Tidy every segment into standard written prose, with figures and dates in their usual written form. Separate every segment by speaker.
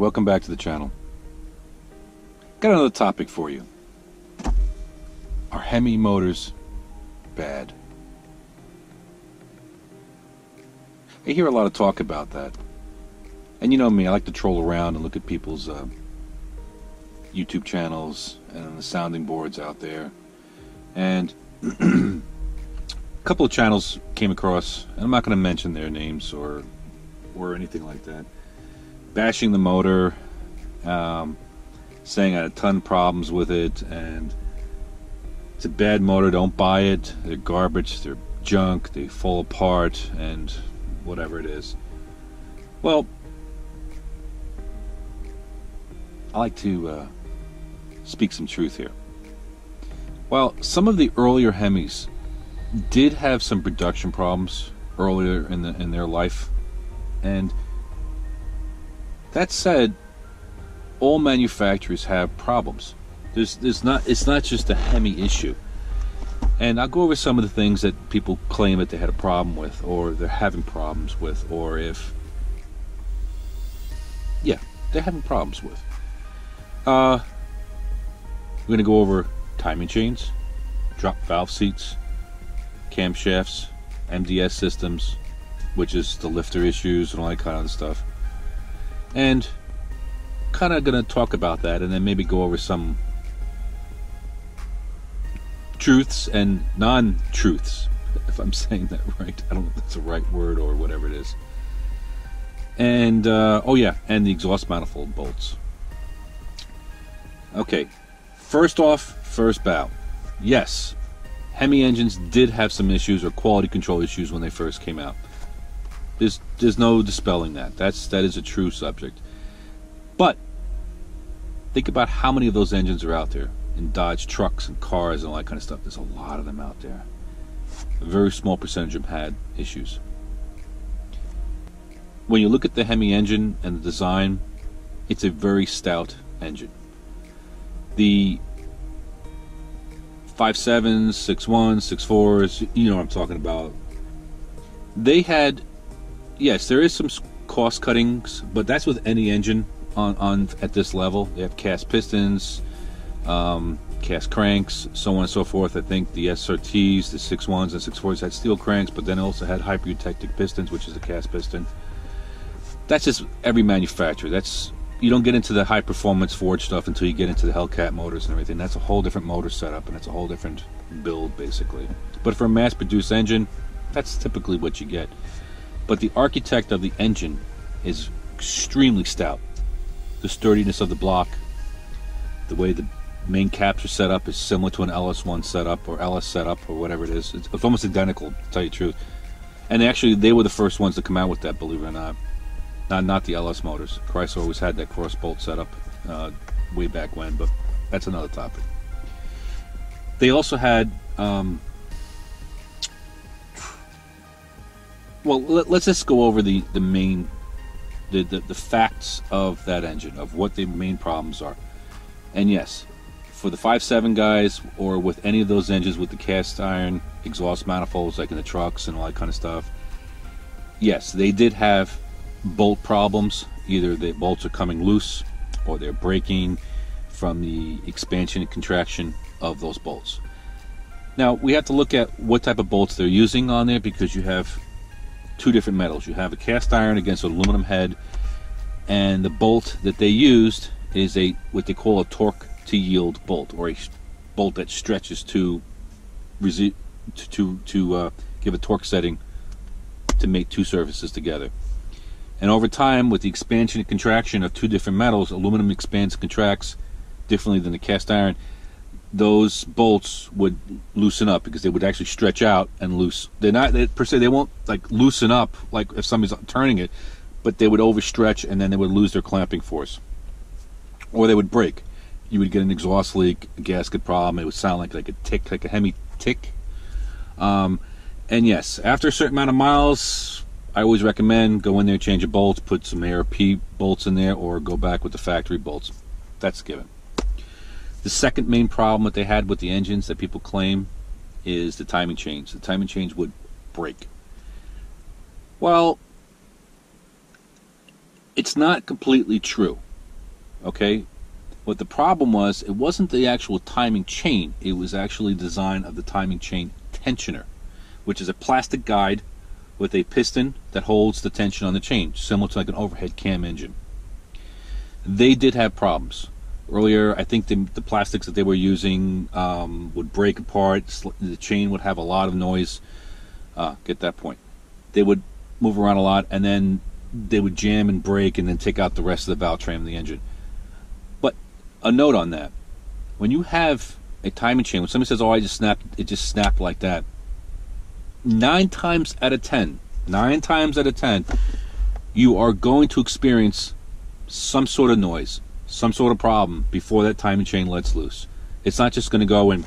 Speaker 1: welcome back to the channel. Got another topic for you. Are Hemi motors bad? I hear a lot of talk about that. And you know me, I like to troll around and look at people's YouTube channels and the sounding boards out there. And a couple of channels came across, and I'm not going to mention their names or anything like that, bashing the motor, saying I had a ton of problems with it, and it's a bad motor, don't buy it, they're garbage, they're junk, they fall apart, and whatever it is. Well, I like to speak some truth here. Well, some of the earlier Hemis did have some production problems earlier in their life, and that said, all manufacturers have problems. It's not just a Hemi issue. And I'll go over some of the things that people claim that they had a problem with, or they're having problems with, or they're having problems with. We're going to go over timing chains, drop valve seats, camshafts, MDS systems, which is the lifter issues and all that kind of stuff. And kind of going to talk about that, and then maybe go over some truths and non-truths, if I'm saying that right. I don't know if that's the right word or whatever it is. And and the exhaust manifold bolts. Okay, first bow. Yes, Hemi engines did have some issues or quality control issues when they first came out. There's no dispelling that. That is a true subject. But think about how many of those engines are out there in Dodge trucks and cars and all that kind of stuff. There's a lot of them out there. A very small percentage of them had issues. When you look at the Hemi engine and the design, it's a very stout engine. The 5.7s, 6.1s, 6.4s, you know what I'm talking about. They had, yes, there is some cost cuttings, but that's with any engine on at this level. They have cast pistons, cast cranks, so on and so forth. I think the SRTs, the 6.1s and 6.4s had steel cranks, but then also had hypereutectic pistons, which is a cast piston. That's just every manufacturer. You don't get into the high performance Ford stuff until you get into the Hellcat motors and everything. That's a whole different motor setup, and it's a whole different build basically. But for a mass produced engine, that's typically what you get. But the architect of the engine is extremely stout. The sturdiness of the block, the way the main caps are set up is similar to an LS1 setup or LS setup or whatever it is. It's almost identical, to tell you the truth. And actually, they were the first ones to come out with that, believe it or not. Not the LS motors. Chrysler always had that cross bolt setup way back when, but that's another topic. They also had, let's just go over the main, the facts of that engine, of what the main problems are. And yes, for the 5.7 guys, or with any of those engines with the cast iron exhaust manifolds, like in the trucks and all that kind of stuff, yes, they did have bolt problems. Either the bolts are coming loose or they're breaking from the expansion and contraction of those bolts. Now we have to look at what type of bolts they're using on there, because you have two different metals. You have a cast iron against an aluminum head, and the bolt that they used is what they call a torque to yield bolt, or a bolt that stretches to give a torque setting to make two surfaces together. And over time, with the expansion and contraction of two different metals, aluminum expands and contracts differently than the cast iron. Those bolts would loosen up, because they would actually stretch out and loose. They won't like loosen up like if somebody's turning it, but they would overstretch, and then they would lose their clamping force, or they would break. You would get an exhaust leak, a gasket problem. It would sound like a tick, like a Hemi tick. And yes, after a certain amount of miles, I always recommend go in there, change a bolt, put some ARP bolts in there, or go back with the factory bolts. That's a given. The second main problem that they had with the engines that people claim is the timing chains. The timing chains would break. Well, it's not completely true. Okay, what the problem was, it wasn't the actual timing chain. It was actually design of the timing chain tensioner, which is a plastic guide with a piston that holds the tension on the chain, similar to like an overhead cam engine. They did have problems. Earlier, I think the plastics that they were using would break apart. The chain would have a lot of noise. Get that point. They would move around a lot, and then they would jam and break and then take out the rest of the valve train of the engine. But a note on that. When you have a timing chain, when somebody says, oh, it just snapped like that, 9 times out of 10, you are going to experience some sort of noise, some sort of problem before that timing chain lets loose. It's not just going to go and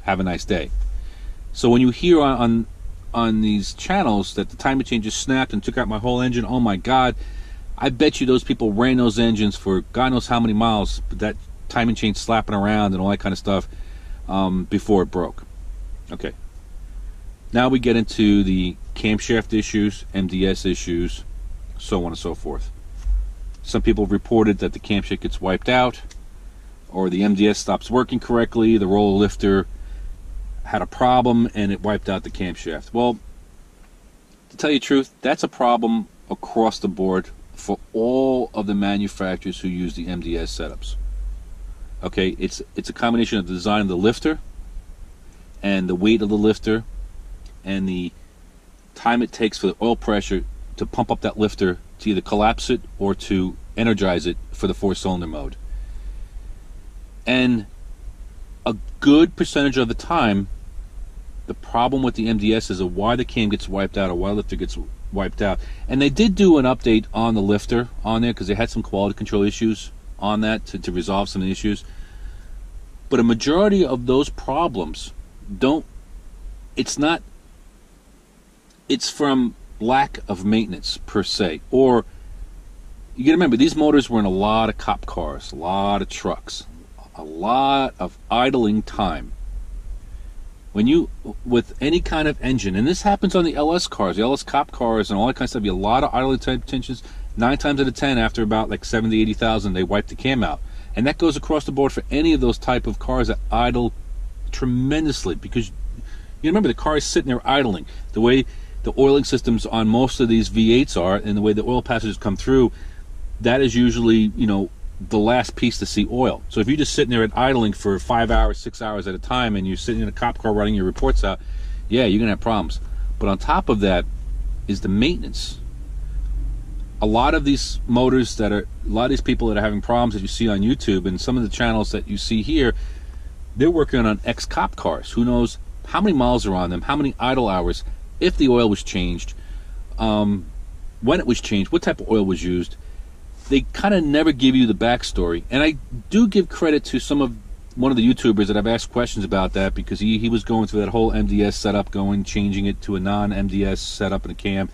Speaker 1: have a nice day. So when you hear on these channels that the timing chain just snapped and took out my whole engine, oh my God, I bet you those people ran those engines for God knows how many miles, but that timing chain slapping around and all that kind of stuff before it broke. Okay. Now we get into the camshaft issues, MDS issues, so on and so forth. Some people have reported that the camshaft gets wiped out, or the MDS stops working correctly, the roller lifter had a problem and it wiped out the camshaft. Well, to tell you the truth, that's a problem across the board for all of the manufacturers who use the MDS setups. Okay, it's a combination of the design of the lifter and the weight of the lifter and the time it takes for the oil pressure to pump up that lifter to either collapse it or to energize it for the 4-cylinder mode. And a good percentage of the time, the problem with the MDS is why the cam gets wiped out or why the lifter gets wiped out. And they did do an update on the lifter on there because they had some quality control issues on that to resolve some of the issues. But a majority of those problems it's from lack of maintenance per se. Or you got to remember, these motors were in a lot of cop cars, a lot of trucks, a lot of idling time. With any kind of engine, and this happens on the LS cars, the LS cop cars and all that kind of stuff, you have a lot of idling time tensions. 9 times out of 10, after about like 70, 80,000, they wipe the cam out. And that goes across the board for any of those type of cars that idle tremendously, because you remember the car is sitting there idling. The way the oiling systems on most of these V8s are, and the way the oil passages come through, that is usually, the last piece to see oil. So if you're just sitting there at idling for 5 hours, 6 hours at a time, and you're sitting in a cop car running your reports out, yeah, you're gonna have problems. But on top of that is the maintenance. A lot of these motors a lot of these people that are having problems that you see on YouTube and some of the channels that you see here, they're working on ex-cop cars. Who knows how many miles are on them, how many idle hours, if the oil was changed, when it was changed, what type of oil was used. They kind of never give you the backstory. And I do give credit to one of the YouTubers that I've asked questions about that, because he was going through that whole MDS setup, changing it to a non-MDS setup in a cam.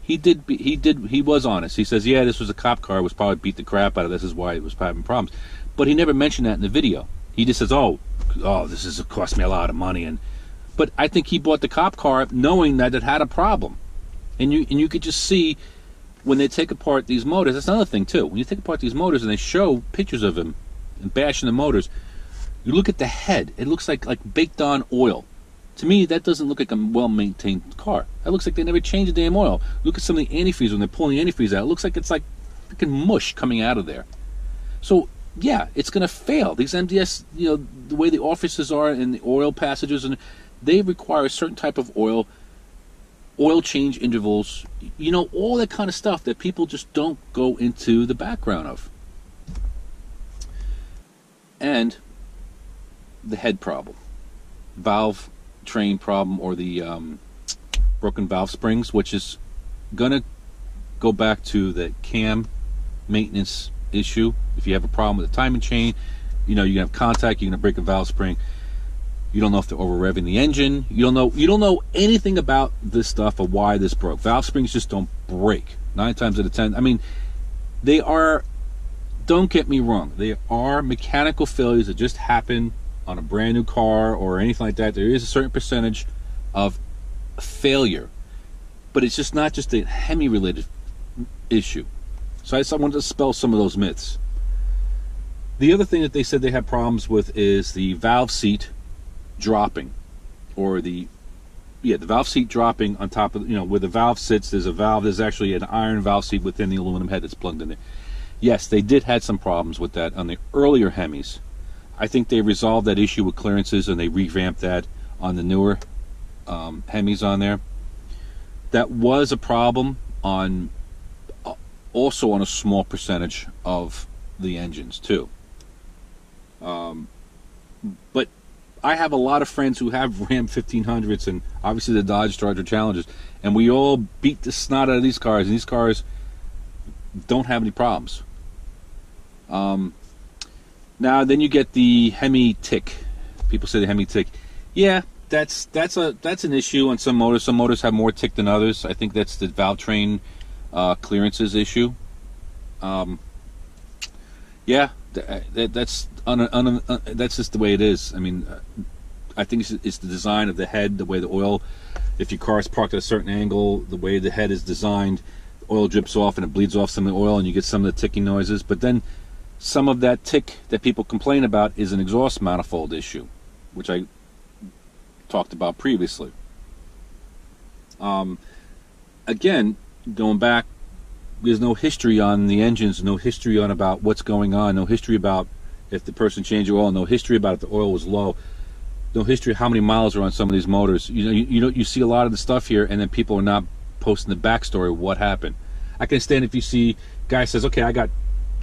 Speaker 1: He was honest. He says, yeah, this was a cop car, it was probably beat the crap out of this, is why it was having problems. But he never mentioned that in the video. He just says, oh, this is cost me a lot of money. But I think he bought the cop car knowing that it had a problem. And you could just see when they take apart these motors. That's another thing too. When you take apart these motors and they show pictures of them and bashing the motors, you look at the head. It looks like baked on oil. To me, that doesn't look like a well-maintained car. That looks like they never changed the damn oil. Look at some of the antifreeze when they're pulling the antifreeze out. It looks like it's like freaking mush coming out of there. So yeah, it's going to fail. These MDS, the way the orifices are and the oil passages, and they require a certain type of oil change intervals, all that kind of stuff that people just don't go into the background of. And the head problem, valve train problem, or the broken valve springs, which is gonna go back to the cam maintenance issue. If you have a problem with the timing chain, you're gonna have contact, you're gonna break a valve spring. You don't know if they're over revving the engine. You don't know anything about this stuff or why this broke. Valve springs just don't break 9 times out of 10. I mean, they are, don't get me wrong, they are mechanical failures that just happen on a brand new car or anything like that. There is a certain percentage of failure, but it's just not just a Hemi related issue. So I wanted to dispel some of those myths. The other thing that they said they had problems with is the valve seat dropping, or the valve seat dropping on top of, where the valve sits. There's a valve. There's actually an iron valve seat within the aluminum head that's plugged in there. Yes, they did had some problems with that on the earlier Hemis. I think they resolved that issue with clearances, and they revamped that on the newer Hemis on there. That was a problem on also on a small percentage of the engines too. But I have a lot of friends who have Ram 1500s and obviously the Dodge Charger Challengers, and we all beat the snot out of these cars, and these cars don't have any problems. Now then you get the Hemi tick. People say the Hemi tick. Yeah, that's an issue on some motors. Some motors have more tick than others. I think that's the valve train clearances issue. Yeah, that's just the way it is. I mean, I think it's the design of the head, the way the oil. If your car is parked at a certain angle, the way the head is designed, the oil drips off and it bleeds off some of the oil, and you get some of the ticking noises. But then some of that tick that people complain about is an exhaust manifold issue, which I talked about previously. Again, going back, there's no history on the engines, no history on about what's going on, no history about if the person changed the oil, no history about if the oil was low, no history of how many miles are on some of these motors. You see a lot of the stuff here, and then people are not posting the backstory of what happened. I can understand if you see guy says, okay, I got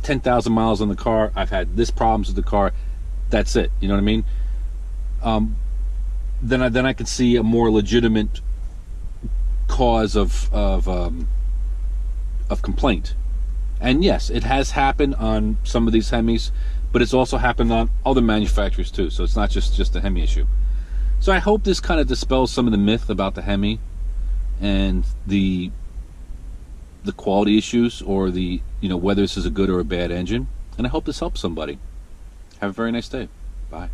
Speaker 1: 10,000 miles on the car, I've had this problems with the car, that's it. You know what I mean? Then I can see a more legitimate cause of complaint. And yes, it has happened on some of these Hemis, but it's also happened on other manufacturers too. So it's not just a Hemi issue. So I hope this kind of dispels some of the myth about the Hemi and the quality issues, or the whether this is a good or a bad engine. And I hope this helps somebody. Have a very nice day. Bye.